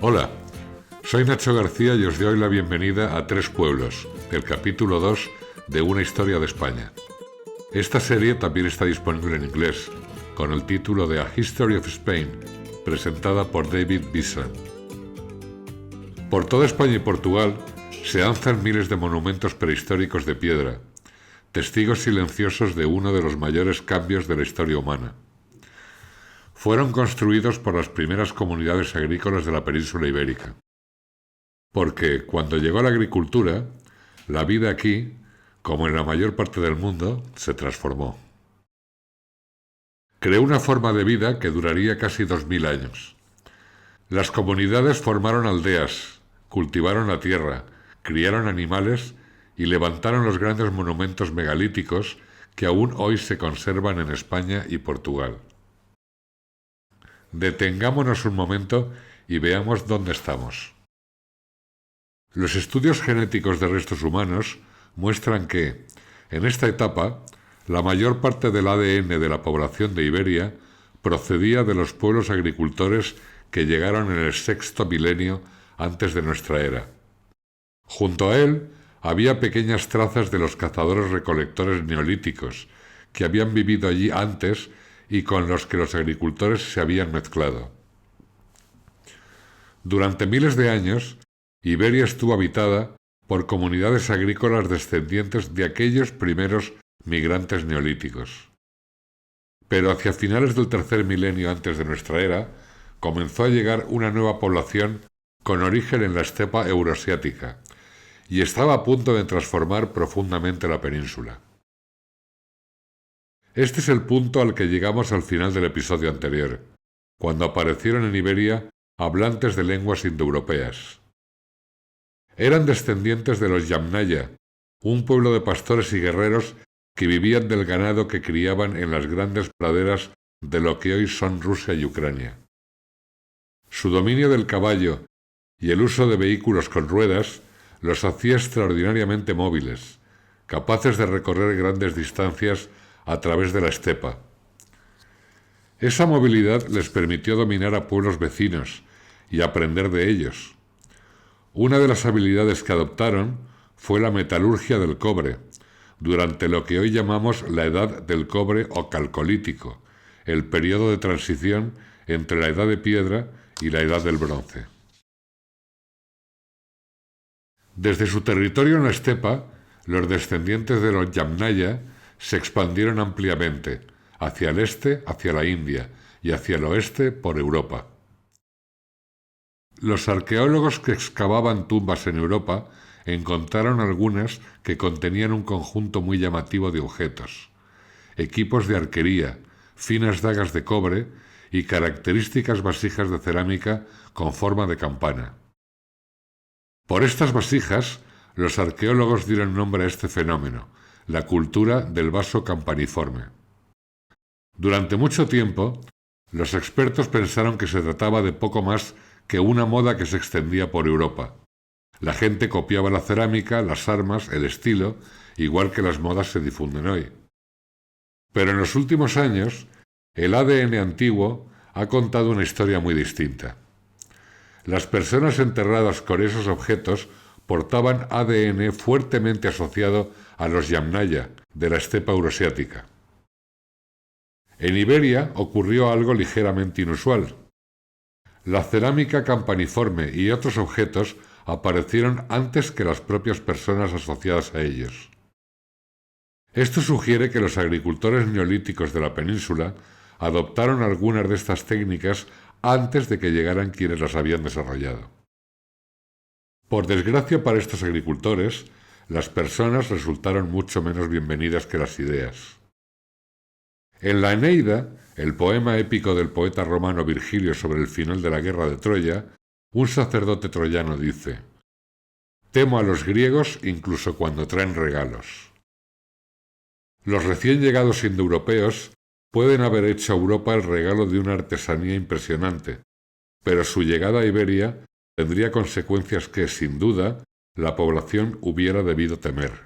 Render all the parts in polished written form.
Hola, soy Nacho García y os doy la bienvenida a Tres Pueblos, el capítulo 2 de Una historia de España. Esta serie también está disponible en inglés, con el título de A History of Spain, presentada por David Bisson. Por toda España y Portugal se alzan miles de monumentos prehistóricos de piedra, testigos silenciosos de uno de los mayores cambios de la historia humana. Fueron construidos por las primeras comunidades agrícolas de la península ibérica. Porque cuando llegó la agricultura, la vida aquí, como en la mayor parte del mundo, se transformó. Creó una forma de vida que duraría casi 2000 años. Las comunidades formaron aldeas, cultivaron la tierra, criaron animales y levantaron los grandes monumentos megalíticos que aún hoy se conservan en España y Portugal. Detengámonos un momento y veamos dónde estamos. Los estudios genéticos de restos humanos muestran que, en esta etapa, la mayor parte del ADN de la población de Iberia procedía de los pueblos agricultores que llegaron en el sexto milenio antes de nuestra era. Junto a él había pequeñas trazas de los cazadores-recolectores neolíticos, que habían vivido allí antes y con los que los agricultores se habían mezclado. Durante miles de años, Iberia estuvo habitada por comunidades agrícolas descendientes de aquellos primeros migrantes neolíticos. Pero hacia finales del tercer milenio antes de nuestra era, comenzó a llegar una nueva población con origen en la estepa euroasiática, y estaba a punto de transformar profundamente la península. Este es el punto al que llegamos al final del episodio anterior, cuando aparecieron en Iberia hablantes de lenguas indoeuropeas. Eran descendientes de los Yamnaya, un pueblo de pastores y guerreros que vivían del ganado que criaban en las grandes praderas de lo que hoy son Rusia y Ucrania. Su dominio del caballo y el uso de vehículos con ruedas los hacía extraordinariamente móviles, capaces de recorrer grandes distancias a través de la estepa. Esa movilidad les permitió dominar a pueblos vecinos y aprender de ellos. Una de las habilidades que adoptaron fue la metalurgia del cobre, durante lo que hoy llamamos la Edad del Cobre o Calcolítico, el periodo de transición entre la Edad de Piedra y la Edad del Bronce. Desde su territorio en la estepa, los descendientes de los Yamnaya se expandieron ampliamente, hacia el este, hacia la India, y hacia el oeste, por Europa. Los arqueólogos que excavaban tumbas en Europa encontraron algunas que contenían un conjunto muy llamativo de objetos: equipos de arquería, finas dagas de cobre y características vasijas de cerámica con forma de campana. Por estas vasijas, los arqueólogos dieron nombre a este fenómeno, la cultura del vaso campaniforme. Durante mucho tiempo, los expertos pensaron que se trataba de poco más que una moda que se extendía por Europa. La gente copiaba la cerámica, las armas, el estilo, igual que las modas se difunden hoy. Pero en los últimos años, el ADN antiguo ha contado una historia muy distinta. Las personas enterradas con esos objetos portaban ADN fuertemente asociado a los Yamnaya, de la estepa euroasiática. En Iberia ocurrió algo ligeramente inusual. La cerámica campaniforme y otros objetos aparecieron antes que las propias personas asociadas a ellos. Esto sugiere que los agricultores neolíticos de la península adoptaron algunas de estas técnicas antes de que llegaran quienes las habían desarrollado. Por desgracia para estos agricultores, las personas resultaron mucho menos bienvenidas que las ideas. En la Eneida, el poema épico del poeta romano Virgilio sobre el final de la guerra de Troya, un sacerdote troyano dice: «Temo a los griegos incluso cuando traen regalos». Los recién llegados indoeuropeos pueden haber hecho a Europa el regalo de una artesanía impresionante, pero su llegada a Iberia tendría consecuencias que, sin duda, la población hubiera debido temer.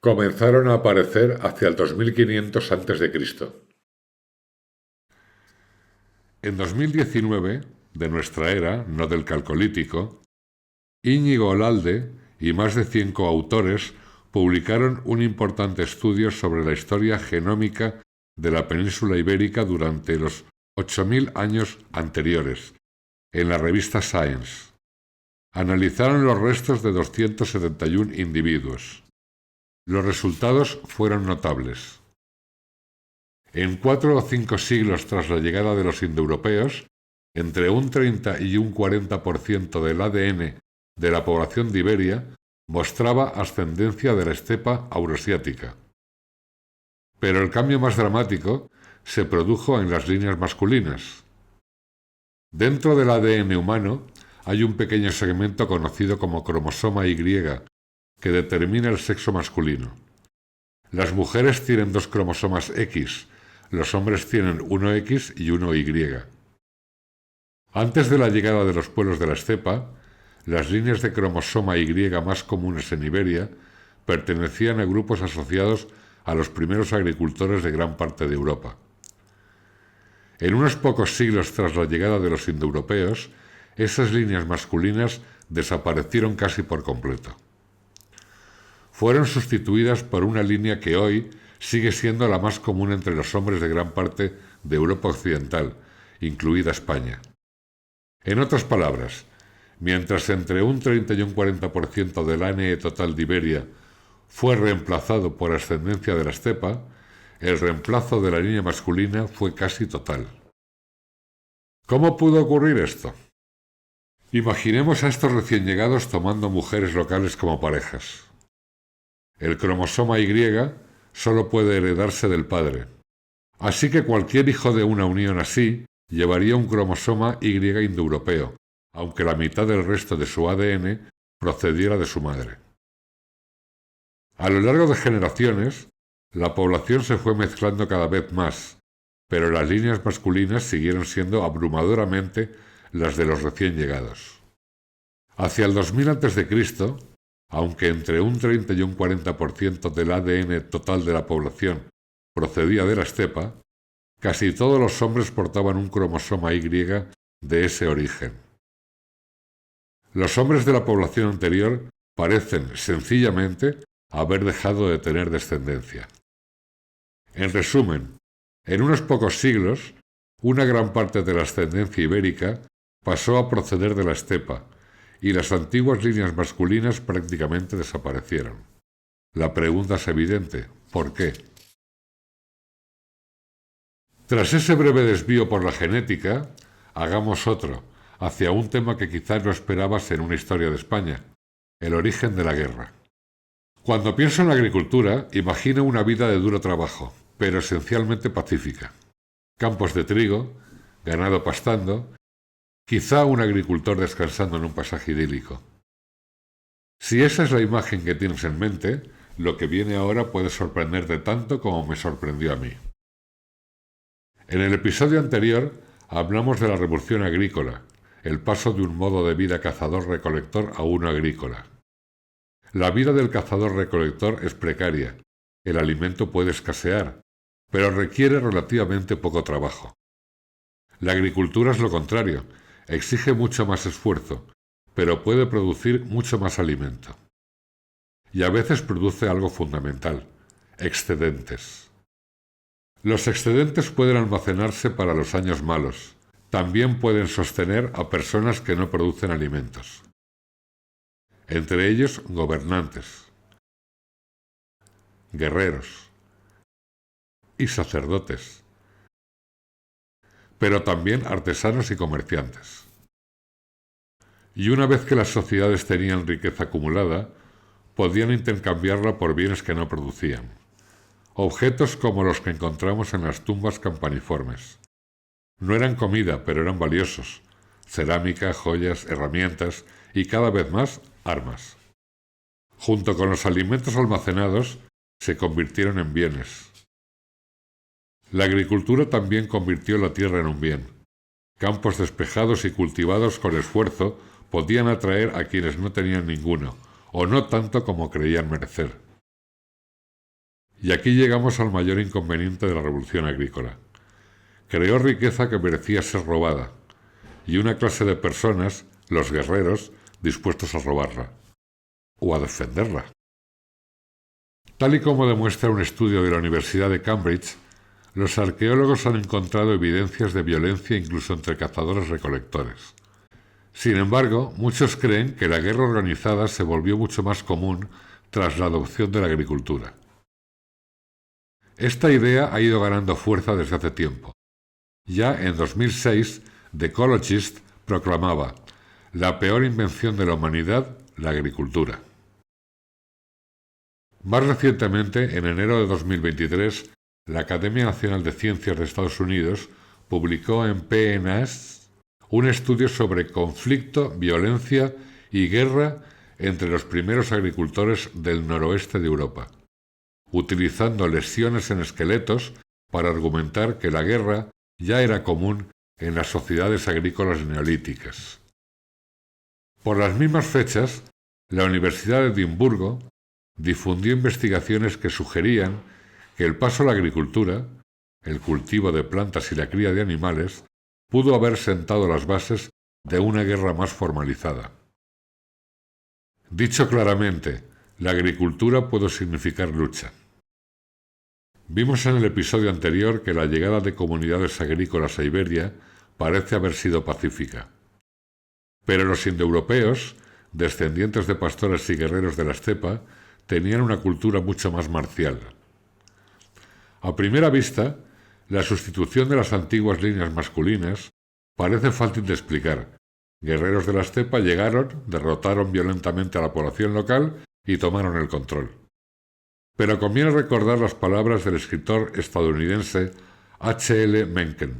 Comenzaron a aparecer hacia el 2500 a.C. En 2019, de nuestra era, no del Calcolítico, Íñigo Olalde y más de 100 coautores publicaron un importante estudio sobre la historia genómica de la península ibérica durante los 8.000 años anteriores, en la revista Science. Analizaron los restos de 271 individuos. Los resultados fueron notables. En 4 o 5 siglos tras la llegada de los indoeuropeos, entre un 30 y un 40% del ADN de la población de Iberia mostraba ascendencia de la estepa auroasiática. Pero el cambio más dramático se produjo en las líneas masculinas. Dentro del ADN humano hay un pequeño segmento conocido como cromosoma Y que determina el sexo masculino. Las mujeres tienen 2 cromosomas X, los hombres tienen uno X y uno Y. Antes de la llegada de los pueblos de la estepa, las líneas de cromosoma Y más comunes en Iberia pertenecían a grupos asociados a los primeros agricultores de gran parte de Europa. En unos pocos siglos tras la llegada de los indoeuropeos, esas líneas masculinas desaparecieron casi por completo. Fueron sustituidas por una línea que hoy sigue siendo la más común entre los hombres de gran parte de Europa occidental, incluida España. En otras palabras, mientras entre un 30 y un 40% del ADN total de Iberia fue reemplazado por ascendencia de la estepa, el reemplazo de la línea masculina fue casi total. ¿Cómo pudo ocurrir esto? Imaginemos a estos recién llegados tomando mujeres locales como parejas. El cromosoma Y solo puede heredarse del padre, así que cualquier hijo de una unión así llevaría un cromosoma Y indoeuropeo, aunque la mitad del resto de su ADN procediera de su madre. A lo largo de generaciones, la población se fue mezclando cada vez más, pero las líneas masculinas siguieron siendo abrumadoramente las de los recién llegados. Hacia el 2000 a.C., aunque entre un 30 y un 40% del ADN total de la población procedía de la estepa, casi todos los hombres portaban un cromosoma Y de ese origen. Los hombres de la población anterior parecen, sencillamente, haber dejado de tener descendencia. En resumen, en unos pocos siglos, una gran parte de la ascendencia ibérica pasó a proceder de la estepa, y las antiguas líneas masculinas prácticamente desaparecieron. La pregunta es evidente: ¿por qué? Tras ese breve desvío por la genética, hagamos otro, hacia un tema que quizás no esperabas en una historia de España: el origen de la guerra. Cuando pienso en la agricultura, imagino una vida de duro trabajo, pero esencialmente pacífica. Campos de trigo, ganado pastando, quizá un agricultor descansando en un pasaje idílico. Si esa es la imagen que tienes en mente, lo que viene ahora puede sorprenderte tanto como me sorprendió a mí. En el episodio anterior hablamos de la revolución agrícola, el paso de un modo de vida cazador-recolector a uno agrícola. La vida del cazador-recolector es precaria, el alimento puede escasear, pero requiere relativamente poco trabajo. La agricultura es lo contrario, exige mucho más esfuerzo, pero puede producir mucho más alimento. Y a veces produce algo fundamental: excedentes. Los excedentes pueden almacenarse para los años malos. También pueden sostener a personas que no producen alimentos. Entre ellos, gobernantes, guerreros y sacerdotes, pero también artesanos y comerciantes. Y una vez que las sociedades tenían riqueza acumulada, podían intercambiarla por bienes que no producían. Objetos como los que encontramos en las tumbas campaniformes. No eran comida, pero eran valiosos: cerámica, joyas, herramientas y cada vez más armas. Junto con los alimentos almacenados, se convirtieron en bienes. La agricultura también convirtió la tierra en un bien. Campos despejados y cultivados con esfuerzo podían atraer a quienes no tenían ninguno, o no tanto como creían merecer. Y aquí llegamos al mayor inconveniente de la revolución agrícola. Creó riqueza que merecía ser robada, y una clase de personas, los guerreros, dispuestos a robarla o a defenderla. Tal y como demuestra un estudio de la Universidad de Cambridge, los arqueólogos han encontrado evidencias de violencia incluso entre cazadores-recolectores. Sin embargo, muchos creen que la guerra organizada se volvió mucho más común tras la adopción de la agricultura. Esta idea ha ido ganando fuerza desde hace tiempo. Ya en 2006, The Ecologist proclamaba: la peor invención de la humanidad, la agricultura. Más recientemente, en enero de 2023, la Academia Nacional de Ciencias de Estados Unidos publicó en PNAS un estudio sobre conflicto, violencia y guerra entre los primeros agricultores del noroeste de Europa, utilizando lesiones en esqueletos para argumentar que la guerra ya era común en las sociedades agrícolas neolíticas. Por las mismas fechas, la Universidad de Edimburgo difundió investigaciones que sugerían que el paso a la agricultura, el cultivo de plantas y la cría de animales, pudo haber sentado las bases de una guerra más formalizada. Dicho claramente, la agricultura puede significar lucha. Vimos en el episodio anterior que la llegada de comunidades agrícolas a Iberia parece haber sido pacífica. Pero los indoeuropeos, descendientes de pastores y guerreros de la estepa, tenían una cultura mucho más marcial. A primera vista, la sustitución de las antiguas líneas masculinas parece fácil de explicar. Guerreros de la estepa llegaron, derrotaron violentamente a la población local y tomaron el control. Pero conviene recordar las palabras del escritor estadounidense H. L. Mencken.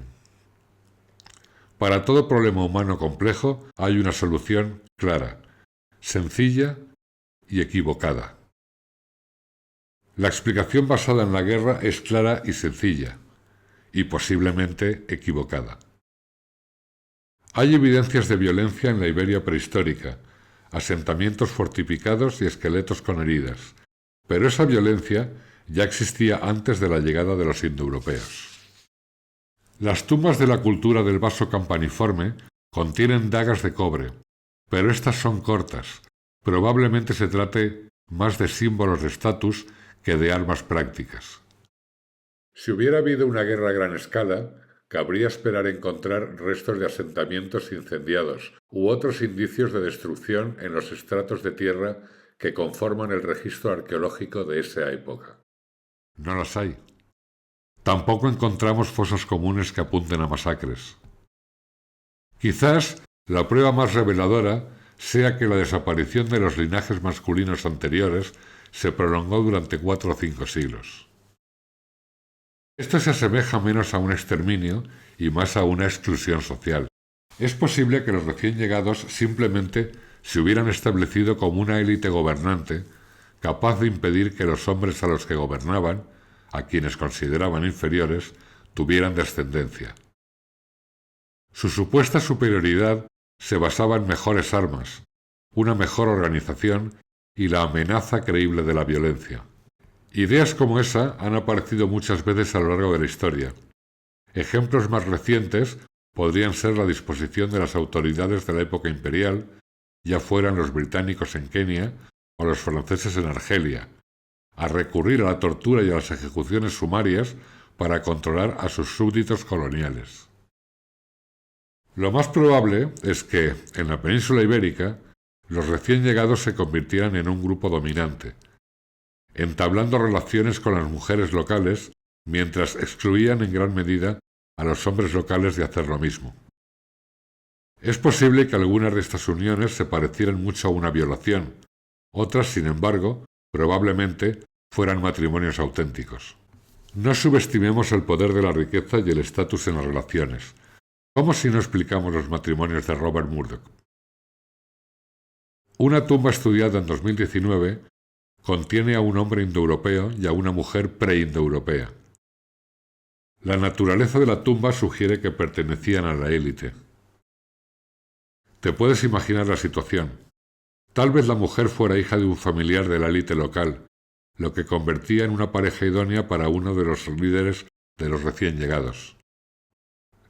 Para todo problema humano complejo hay una solución clara, sencilla y equivocada. La explicación basada en la guerra es clara y sencilla, y posiblemente equivocada. Hay evidencias de violencia en la Iberia prehistórica, asentamientos fortificados y esqueletos con heridas, pero esa violencia ya existía antes de la llegada de los indoeuropeos. Las tumbas de la cultura del vaso campaniforme contienen dagas de cobre, pero estas son cortas. Probablemente se trate más de símbolos de estatus que de armas prácticas. Si hubiera habido una guerra a gran escala, cabría esperar encontrar restos de asentamientos incendiados u otros indicios de destrucción en los estratos de tierra que conforman el registro arqueológico de esa época. No las hay. Tampoco encontramos fosas comunes que apunten a masacres. Quizás la prueba más reveladora sea que la desaparición de los linajes masculinos anteriores se prolongó durante 4 o 5 siglos. Esto se asemeja menos a un exterminio y más a una exclusión social. Es posible que los recién llegados simplemente se hubieran establecido como una élite gobernante capaz de impedir que los hombres a los que gobernaban, a quienes consideraban inferiores, tuvieran descendencia. Su supuesta superioridad se basaba en mejores armas, una mejor organización y la amenaza creíble de la violencia. Ideas como esa han aparecido muchas veces a lo largo de la historia. Ejemplos más recientes podrían ser la disposición de las autoridades de la época imperial, ya fueran los británicos en Kenia o los franceses en Argelia, a recurrir a la tortura y a las ejecuciones sumarias para controlar a sus súbditos coloniales. Lo más probable es que, en la península ibérica, los recién llegados se convirtieran en un grupo dominante, entablando relaciones con las mujeres locales mientras excluían en gran medida a los hombres locales de hacer lo mismo. Es posible que algunas de estas uniones se parecieran mucho a una violación, otras, sin embargo, probablemente fueran matrimonios auténticos. No subestimemos el poder de la riqueza y el estatus en las relaciones. ¿Cómo si no explicamos los matrimonios de Robert Murdoch? Una tumba estudiada en 2019 contiene a un hombre indoeuropeo y a una mujer preindoeuropea. La naturaleza de la tumba sugiere que pertenecían a la élite. Te puedes imaginar la situación. Tal vez la mujer fuera hija de un familiar de la élite local, lo que convertía en una pareja idónea para uno de los líderes de los recién llegados.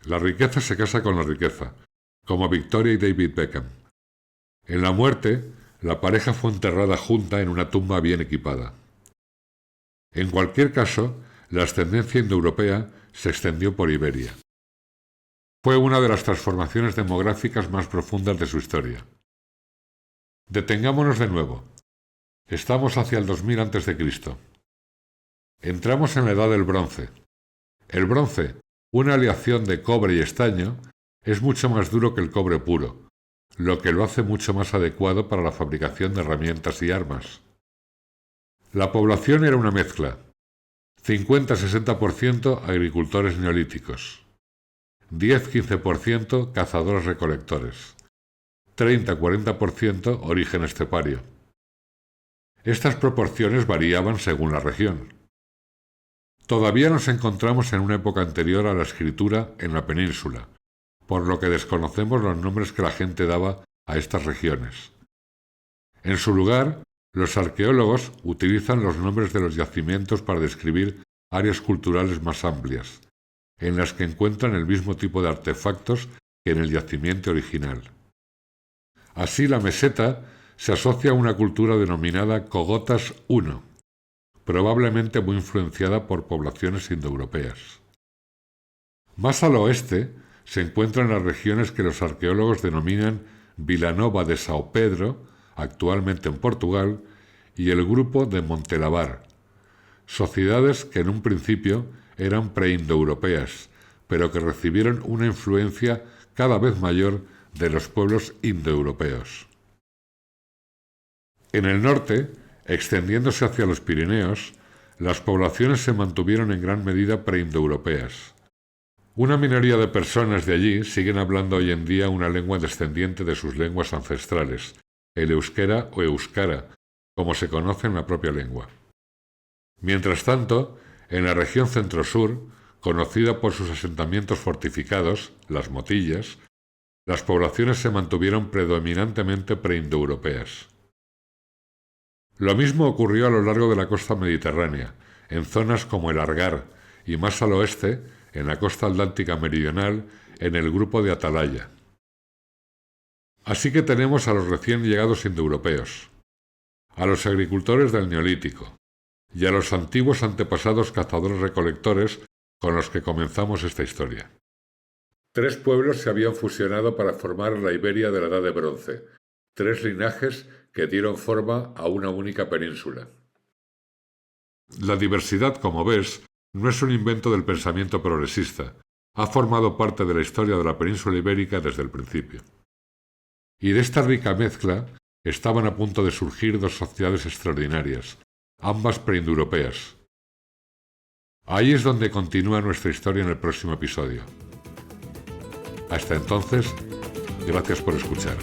La riqueza se casa con la riqueza, como Victoria y David Beckham. En la muerte, la pareja fue enterrada junta en una tumba bien equipada. En cualquier caso, la ascendencia indoeuropea se extendió por Iberia. Fue una de las transformaciones demográficas más profundas de su historia. Detengámonos de nuevo. Estamos hacia el 2000 a.C. Entramos en la Edad del Bronce. El bronce, una aleación de cobre y estaño, es mucho más duro que el cobre puro, lo que lo hace mucho más adecuado para la fabricación de herramientas y armas. La población era una mezcla: 50-60% agricultores neolíticos, 10-15% cazadores-recolectores, 30-40% origen estepario. Estas proporciones variaban según la región. Todavía nos encontramos en una época anterior a la escritura en la península, por lo que desconocemos los nombres que la gente daba a estas regiones. En su lugar, los arqueólogos utilizan los nombres de los yacimientos para describir áreas culturales más amplias, en las que encuentran el mismo tipo de artefactos que en el yacimiento original. Así, la meseta se asocia a una cultura denominada Cogotas I, probablemente muy influenciada por poblaciones indoeuropeas. Más al oeste se encuentran las regiones que los arqueólogos denominan Vilanova de São Pedro, actualmente en Portugal, y el grupo de Montelavar, sociedades que en un principio eran preindoeuropeas, pero que recibieron una influencia cada vez mayor de los pueblos indoeuropeos. En el norte, extendiéndose hacia los Pirineos, las poblaciones se mantuvieron en gran medida preindoeuropeas. Una minoría de personas de allí siguen hablando hoy en día una lengua descendiente de sus lenguas ancestrales, el euskera o euskara, como se conoce en la propia lengua. Mientras tanto, en la región centro-sur, conocida por sus asentamientos fortificados, las motillas, las poblaciones se mantuvieron predominantemente preindoeuropeas. Lo mismo ocurrió a lo largo de la costa mediterránea, en zonas como el Argar, y más al oeste, en la costa atlántica meridional, en el grupo de Atalaya. Así que tenemos a los recién llegados indoeuropeos, a los agricultores del Neolítico, y a los antiguos antepasados cazadores-recolectores con los que comenzamos esta historia. 3 pueblos se habían fusionado para formar la Iberia de la Edad de Bronce, 3 linajes que dieron forma a una única península. La diversidad, como ves, no es un invento del pensamiento progresista, ha formado parte de la historia de la península ibérica desde el principio. Y de esta rica mezcla estaban a punto de surgir 2 sociedades extraordinarias, ambas preindoeuropeas. Ahí es donde continúa nuestra historia en el próximo episodio. Hasta entonces, gracias por escuchar.